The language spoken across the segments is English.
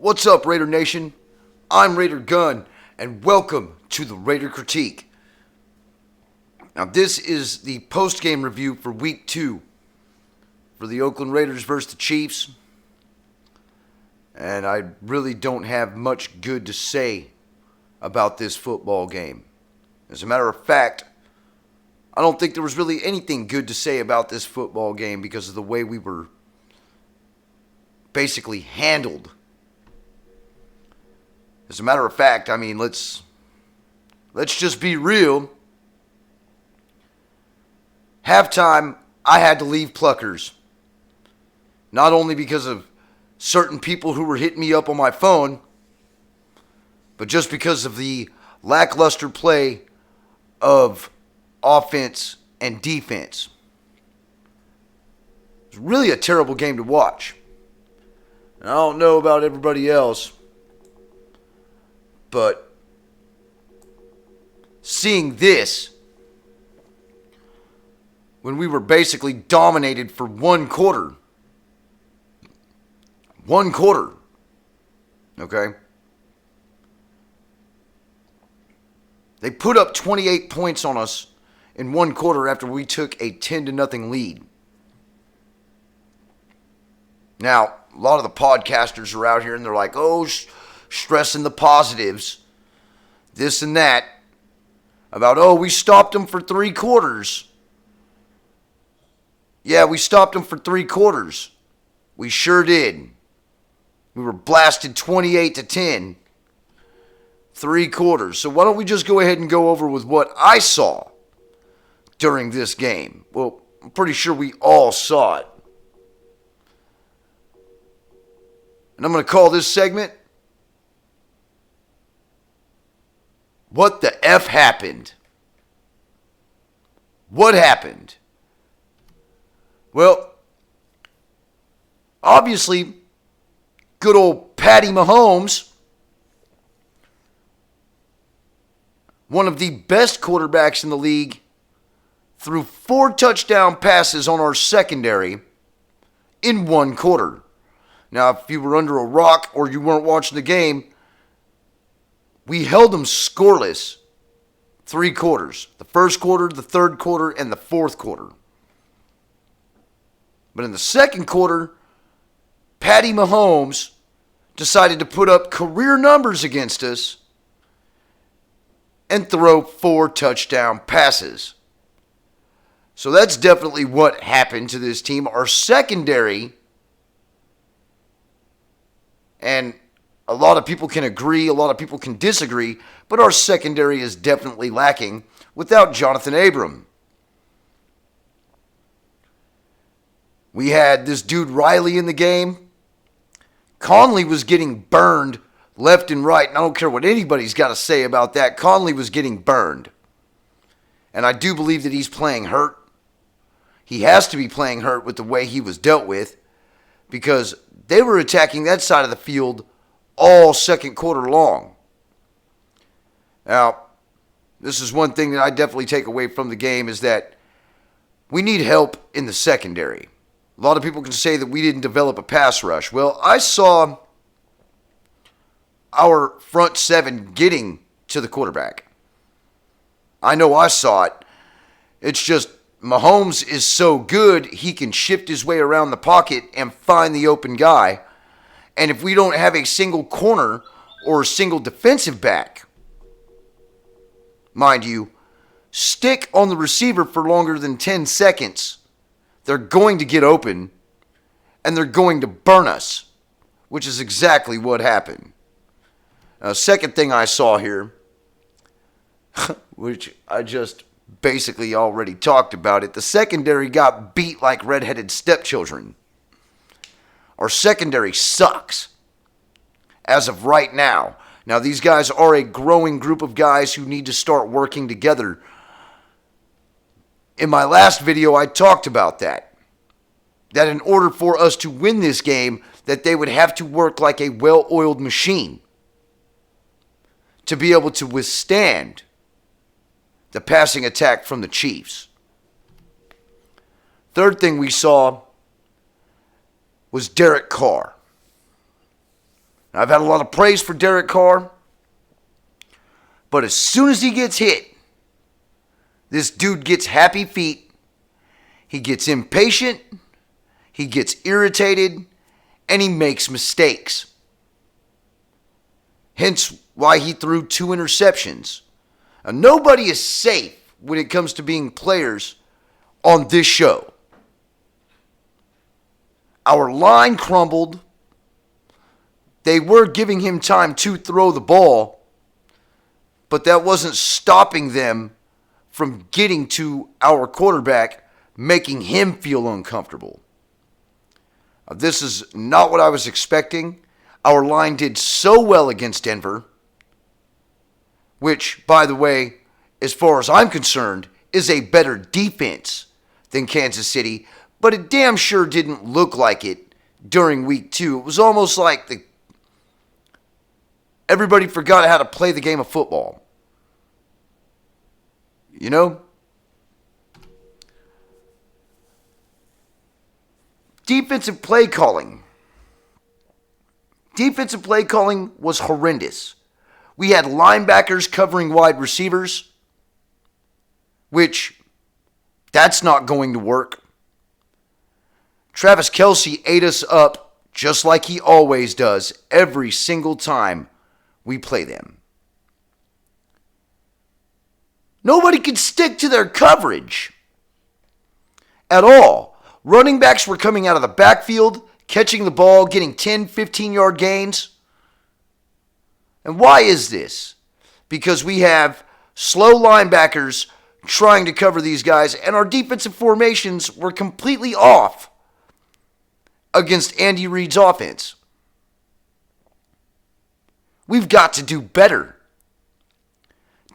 What's up, Raider Nation? I'm Raider Gunn, and welcome to the Raider Critique. Now, this is the post-game review for Week 2 for the Oakland Raiders versus the Chiefs. And I really don't have much good to say about this football game. As a matter of fact, I don't think there was really anything good to say about this football game because of the way we were basically handled. As a matter of fact, let's just be real. Halftime, I had to leave Pluckers. Not only because of certain people who were hitting me up on my phone, but just because of the lackluster play of offense and defense. It was really a terrible game to watch. And I don't know about everybody else, but seeing this, when we were basically dominated for one quarter, okay? They put up 28 points on us in one quarter after we took a 10-0 lead. Now, a lot of the podcasters are out here and they're like, stressing the positives, this and that, about, we stopped them for 3 quarters. Yeah, we stopped them for 3 quarters. We sure did. We were blasted 28-10, 3 quarters. So why don't we just go ahead and go over with what I saw during this game? Well, I'm pretty sure we all saw it. And I'm going to call this segment, What the F happened? What happened? Well, obviously, good old Patty Mahomes, one of the best quarterbacks in the league, threw 4 touchdown passes on our secondary in one quarter. Now, if you were under a rock or you weren't watching the game, we held them scoreless 3 quarters. The first quarter, the third quarter, and the fourth quarter. But in the second quarter, Patty Mahomes decided to put up career numbers against us and throw 4 touchdown passes. So that's definitely what happened to this team. Our secondary, and a lot of people can agree, a lot of people can disagree, but our secondary is definitely lacking without Jonathan Abram. We had this dude Riley in the game. Conley was getting burned left and right, and I don't care what anybody's got to say about that. Conley was getting burned. And I do believe that he's playing hurt. He has to be playing hurt with the way he was dealt with, because they were attacking that side of the field all second quarter long. Now, this is one thing that I definitely take away from the game, is that we need help in the secondary. A lot of people can say that we didn't develop a pass rush. Well, I saw our front 7 getting to the quarterback. I know I saw it. It's just Mahomes is so good, he can shift his way around the pocket and find the open guy. And if we don't have a single corner or a single defensive back, mind you, stick on the receiver for longer than 10 seconds, they're going to get open and they're going to burn us, which is exactly what happened. Now, second thing I saw here, which I just basically already talked about it, the secondary got beat like redheaded stepchildren. Our secondary sucks as of right now. Now, these guys are a growing group of guys who need to start working together. In my last video, I talked about that. That in order for us to win this game, that they would have to work like a well-oiled machine to be able to withstand the passing attack from the Chiefs. Third thing we saw was Derek Carr. I've had a lot of praise for Derek Carr, but as soon as he gets hit, this dude gets happy feet, he gets impatient, he gets irritated, and he makes mistakes. Hence why he threw 2 interceptions. Now, nobody is safe when it comes to being players on this show. Our line crumbled. They were giving him time to throw the ball, but that wasn't stopping them from getting to our quarterback, making him feel uncomfortable. This is not what I was expecting. Our line did so well against Denver, which, by the way, as far as I'm concerned, is a better defense than Kansas City, but it damn sure didn't look like it during week 2. It was almost like everybody forgot how to play the game of football. You know? Defensive play calling. Defensive play calling was horrendous. We had linebackers covering wide receivers, which that's not going to work. Travis Kelce ate us up just like he always does every single time we play them. Nobody could stick to their coverage at all. Running backs were coming out of the backfield, catching the ball, getting 10, 15-yard gains. And why is this? Because we have slow linebackers trying to cover these guys, and our defensive formations were completely off against Andy Reid's offense. We've got to do better.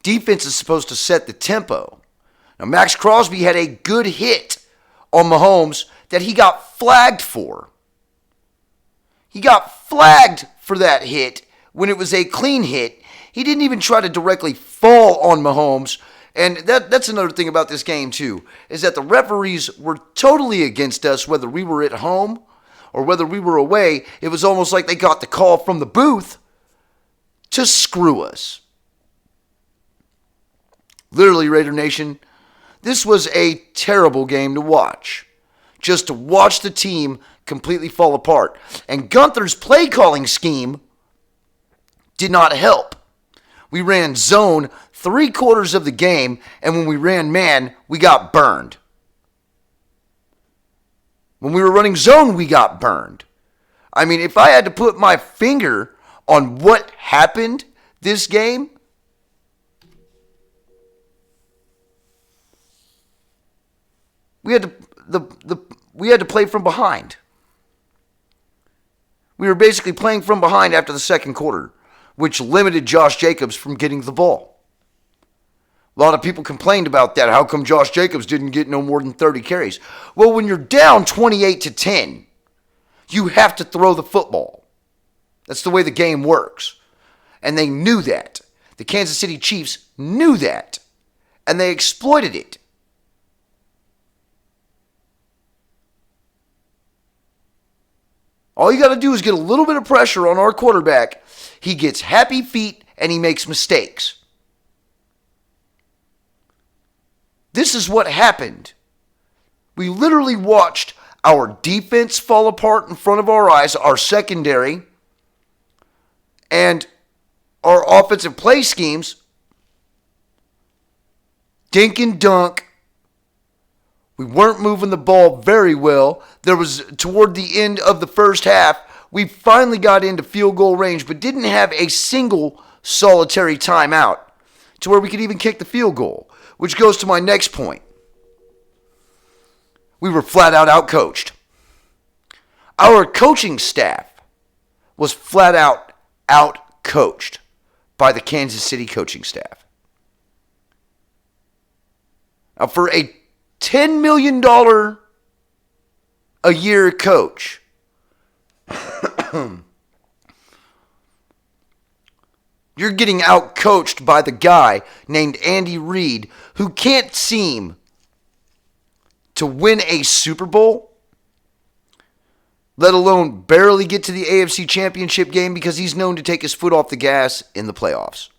Defense is supposed to set the tempo. Now, Max Crosby had a good hit on Mahomes that he got flagged for. He got flagged for that hit when it was a clean hit. He didn't even try to directly fall on Mahomes. And that's another thing about this game, too, is that the referees were totally against us, whether we were at home or whether we were away. It was almost like they got the call from the booth to screw us. Literally, Raider Nation, this was a terrible game to watch. Just to watch the team completely fall apart. And Gunther's play calling scheme did not help. We ran zone 3/4 of the game, and when we ran man, we got burned. When we were running zone, we got burned. I mean, if I had to put my finger on what happened this game, we had to play from behind. We were basically playing from behind after the second quarter, which limited Josh Jacobs from getting the ball. A lot of people complained about that. How come Josh Jacobs didn't get no more than 30 carries? Well, when you're down 28-10, you have to throw the football. That's the way the game works. And they knew that. The Kansas City Chiefs knew that. And they exploited it. All you got to do is get a little bit of pressure on our quarterback. He gets happy feet and he makes mistakes. This is what happened. We literally watched our defense fall apart in front of our eyes, our secondary, and our offensive play schemes dink and dunk. We weren't moving the ball very well. There was, toward the end of the first half, we finally got into field goal range, but didn't have a single solitary timeout to where we could even kick the field goal, which goes to my next point. We were flat out outcoached. Our coaching staff was flat out outcoached by the Kansas City coaching staff. Now, for a $10 million a year coach, you're getting outcoached by the guy named Andy Reid, who can't seem to win a Super Bowl. let alone barely get to the AFC Championship game because he's known to take his foot off the gas in the playoffs.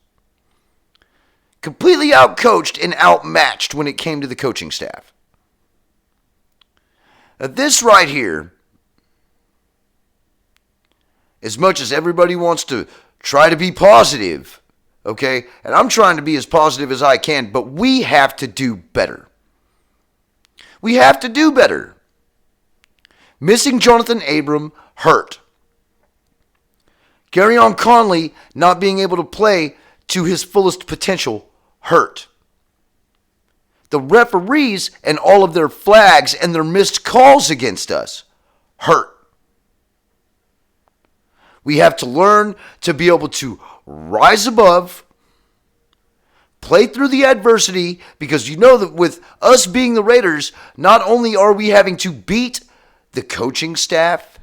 Completely outcoached and outmatched when it came to the coaching staff. Now, this right here, as much as everybody wants to try to be positive, okay, and I'm trying to be as positive as I can, but we have to do better. We have to do better. Missing Jonathan Abram hurt. Garyon Conley not being able to play to his fullest potential hurt. The referees and all of their flags and their missed calls against us hurt. We have to learn to be able to rise above, play through the adversity, because you know that with us being the Raiders, not only are we having to beat the coaching staff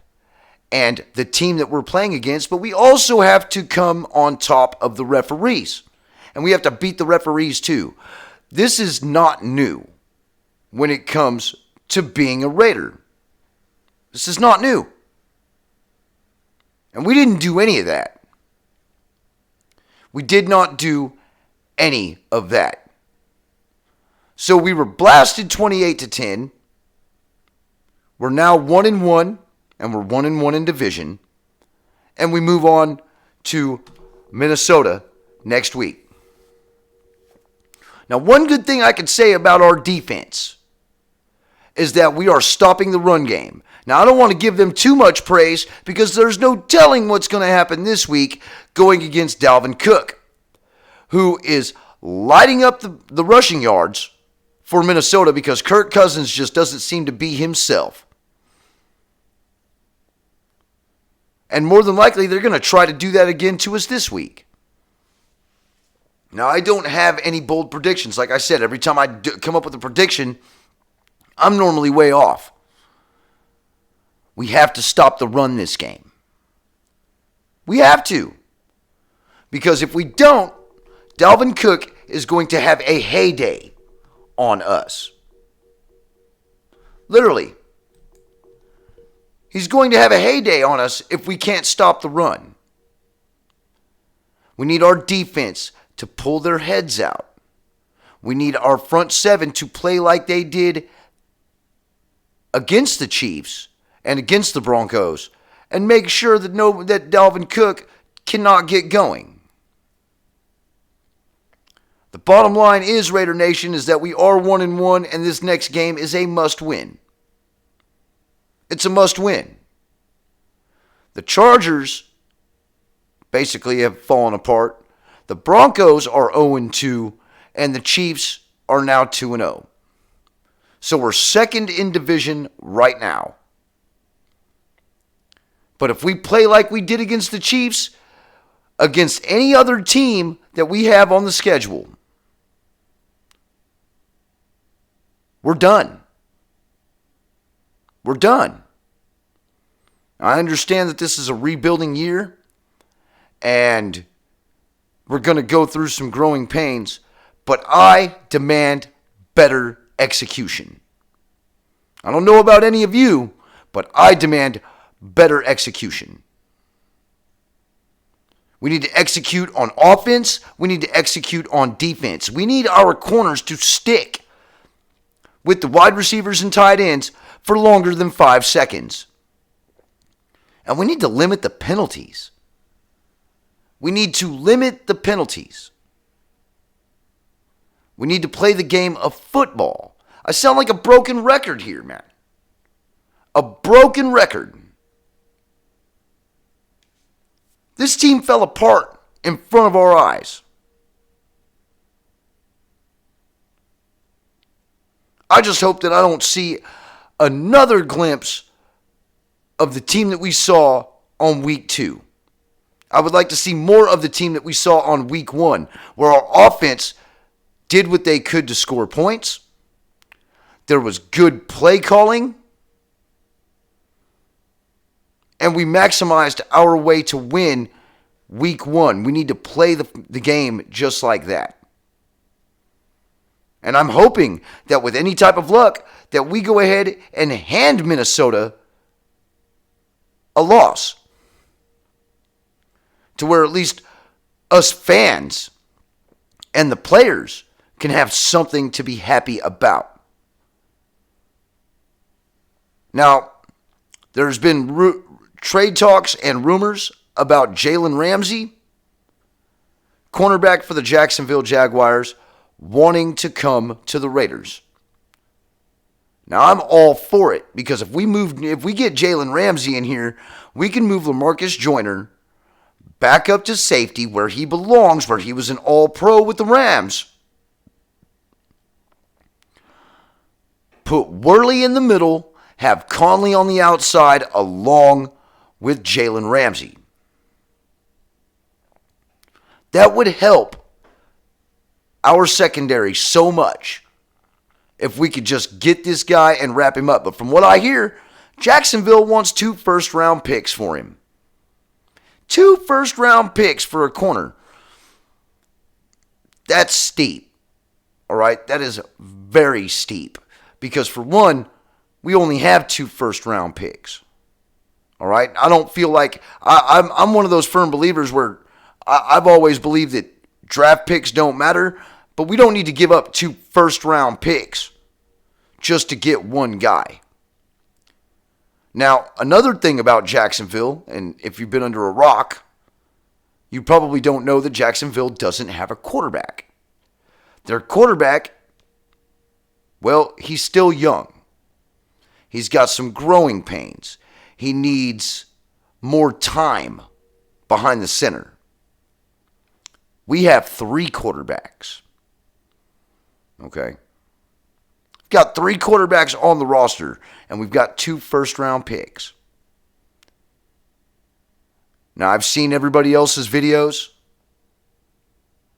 and the team that we're playing against, but we also have to come on top of the referees. And we have to beat the referees too. This is not new when it comes to being a Raider. This is not new. And we didn't do any of that. We did not do any of that. So we were blasted 28-10. We're now 1-1, and we're 1-1 in division. And we move on to Minnesota next week. Now, one good thing I can say about our defense is that we are stopping the run game. Now, I don't want to give them too much praise because there's no telling what's going to happen this week going against Dalvin Cook, who is lighting up the rushing yards for Minnesota because Kirk Cousins just doesn't seem to be himself. And more than likely, they're going to try to do that again to us this week. Now, I don't have any bold predictions. Like I said, every time I come up with a prediction, I'm normally way off. We have to stop the run this game. We have to. Because if we don't, Dalvin Cook is going to have a heyday on us. Literally. He's going to have a heyday on us if we can't stop the run. We need our defense to pull their heads out. We need our front seven to play like they did against the Chiefs and against the Broncos and make sure that that Dalvin Cook cannot get going. The bottom line is, Raider Nation, is that we are 1-1 and this next game is a must-win. It's a must-win. The Chargers basically have fallen apart. The Broncos are 0-2, and the Chiefs are now 2-0. So we're second in division right now. But if we play like we did against the Chiefs, against any other team that we have on the schedule, we're done. We're done. I understand that this is a rebuilding year, and we're going to go through some growing pains, but I demand better execution. I don't know about any of you, but I demand better execution. We need to execute on offense. We need to execute on defense. We need our corners to stick with the wide receivers and tight ends for longer than 5 seconds. And we need to limit the penalties. We need to limit the penalties. We need to play the game of football. I sound like a broken record here, man. A broken record. This team fell apart in front of our eyes. I just hope that I don't see another glimpse of the team that we saw on week 2. I would like to see more of the team that we saw on week 1, where our offense did what they could to score points. There was good play calling. And we maximized our way to win week 1. We need to play the game just like that. And I'm hoping that with any type of luck, that we go ahead and hand Minnesota a loss. To where at least us fans and the players can have something to be happy about. Now, there's been trade talks and rumors about Jalen Ramsey, cornerback for the Jacksonville Jaguars, wanting to come to the Raiders. Now, I'm all for it because if we get Jalen Ramsey in here, we can move LaMarcus Joyner back up to safety where he belongs, where he was an all-pro with the Rams. Put Worley in the middle, have Conley on the outside along with Jalen Ramsey. That would help our secondary so much if we could just get this guy and wrap him up. But from what I hear, Jacksonville wants 2 first-round picks for him. 2 first-round picks for a corner. That's steep. All right? That is very steep. Because for one, we only have 2 first-round picks. All right? I don't feel like... I'm one of those firm believers where I've always believed that draft picks don't matter, but we don't need to give up 2 first-round picks just to get one guy. Now, another thing about Jacksonville, and if you've been under a rock, you probably don't know that Jacksonville doesn't have a quarterback. Their quarterback, well, he's still young. He's got some growing pains. He needs more time behind the center. We have 3 quarterbacks. Okay? We've got 3 quarterbacks on the roster, and we've got 2 first-round picks. Now, I've seen everybody else's videos.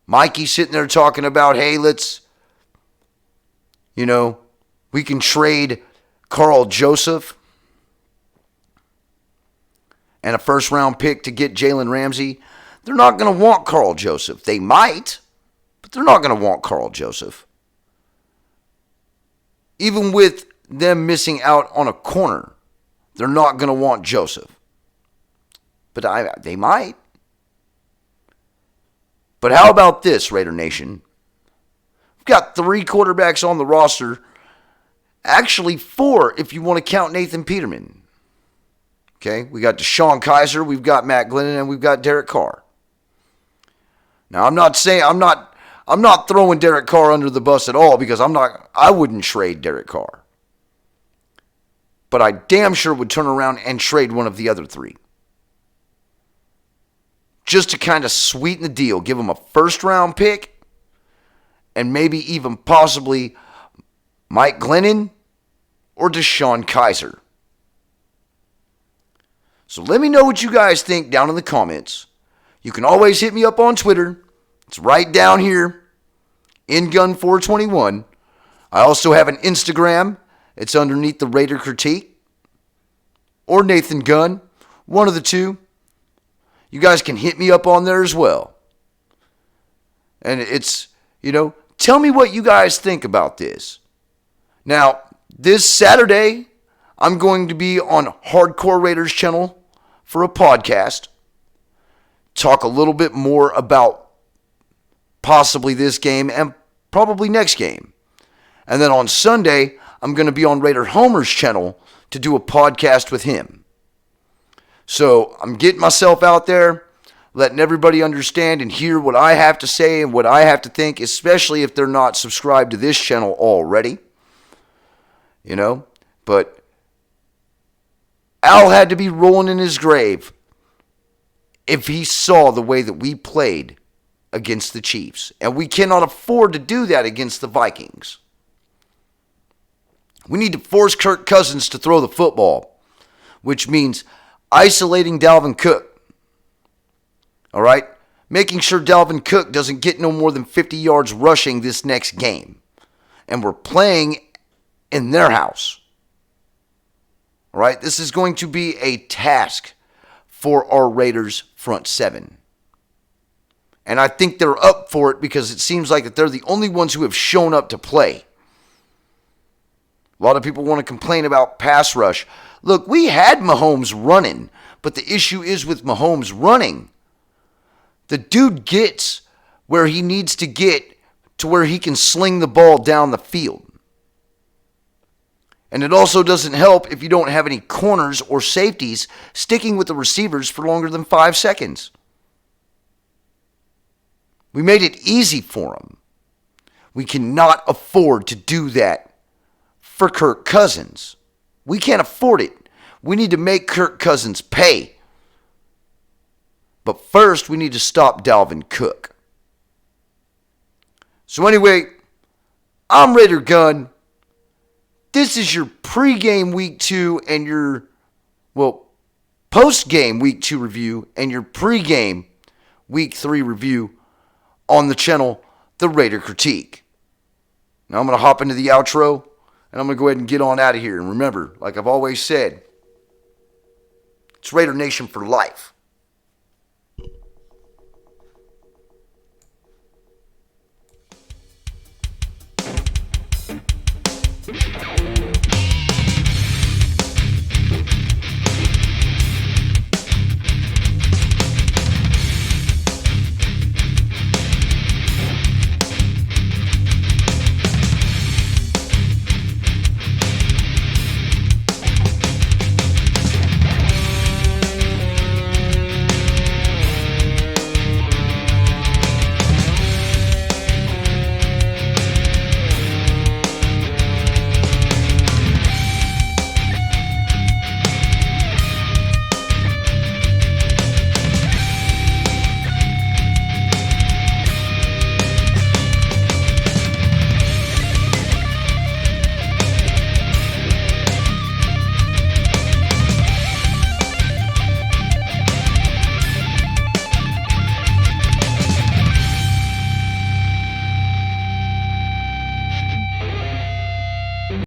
Mikey's sitting there talking about, hey, we can trade Carl Joseph and a first-round pick to get Jalen Ramsey. They're not going to want Carl Joseph. They might, but they're not going to want Carl Joseph. Even with them missing out on a corner, they're not going to want Joseph. But they might. But how about this, Raider Nation? We've got 3 quarterbacks on the roster. Actually, 4 if you want to count Nathan Peterman. Okay, we got Deshaun Kaiser, we've got Matt Glennon, and we've got Derek Carr. Now, I'm not throwing Derek Carr under the bus at all because I wouldn't trade Derek Carr. But I damn sure would turn around and trade one of the other 3. Just to kind of sweeten the deal, give him a first-round pick and maybe even possibly Mike Glennon or Deshaun Kaiser. So let me know what you guys think down in the comments. You can always hit me up on Twitter. It's right down here, InGun421. I also have an Instagram. It's underneath the Raider Critique. Or Nathan Gunn. One of the two. You guys can hit me up on there as well. And it's, tell me what you guys think about this. Now, this Saturday, I'm going to be on Hardcore Raiders channel for a podcast. Talk a little bit more about possibly this game and probably next game. And then on Sunday, I'm going to be on Raider Homer's channel to do a podcast with him. So I'm getting myself out there, letting everybody understand and hear what I have to say and what I have to think, especially if they're not subscribed to this channel already. But Al had to be rolling in his grave if he saw the way that we played against the Chiefs. And we cannot afford to do that against the Vikings. We need to force Kirk Cousins to throw the football, which means isolating Dalvin Cook. All right? Making sure Dalvin Cook doesn't get no more than 50 yards rushing this next game. And we're playing in their house. All right? This is going to be a task for our Raiders front 7. And I think they're up for it because it seems like that they're the only ones who have shown up to play. A lot of people want to complain about pass rush. Look, we had Mahomes running, but the issue is with Mahomes running. The dude gets where he needs to get to where he can sling the ball down the field. And it also doesn't help if you don't have any corners or safeties sticking with the receivers for longer than 5 seconds. We made it easy for him. We cannot afford to do that for Kirk Cousins. We can't afford it. We need to make Kirk Cousins pay. But first, we need to stop Dalvin Cook. So anyway, I'm Raider Gunn. This is your pregame week 2 and your, post-game week 2 review and your pregame week 3 review on the channel, The Raider Critique. Now I'm going to hop into the outro and I'm going to go ahead and get on out of here. And remember, like I've always said, it's Raider Nation for life.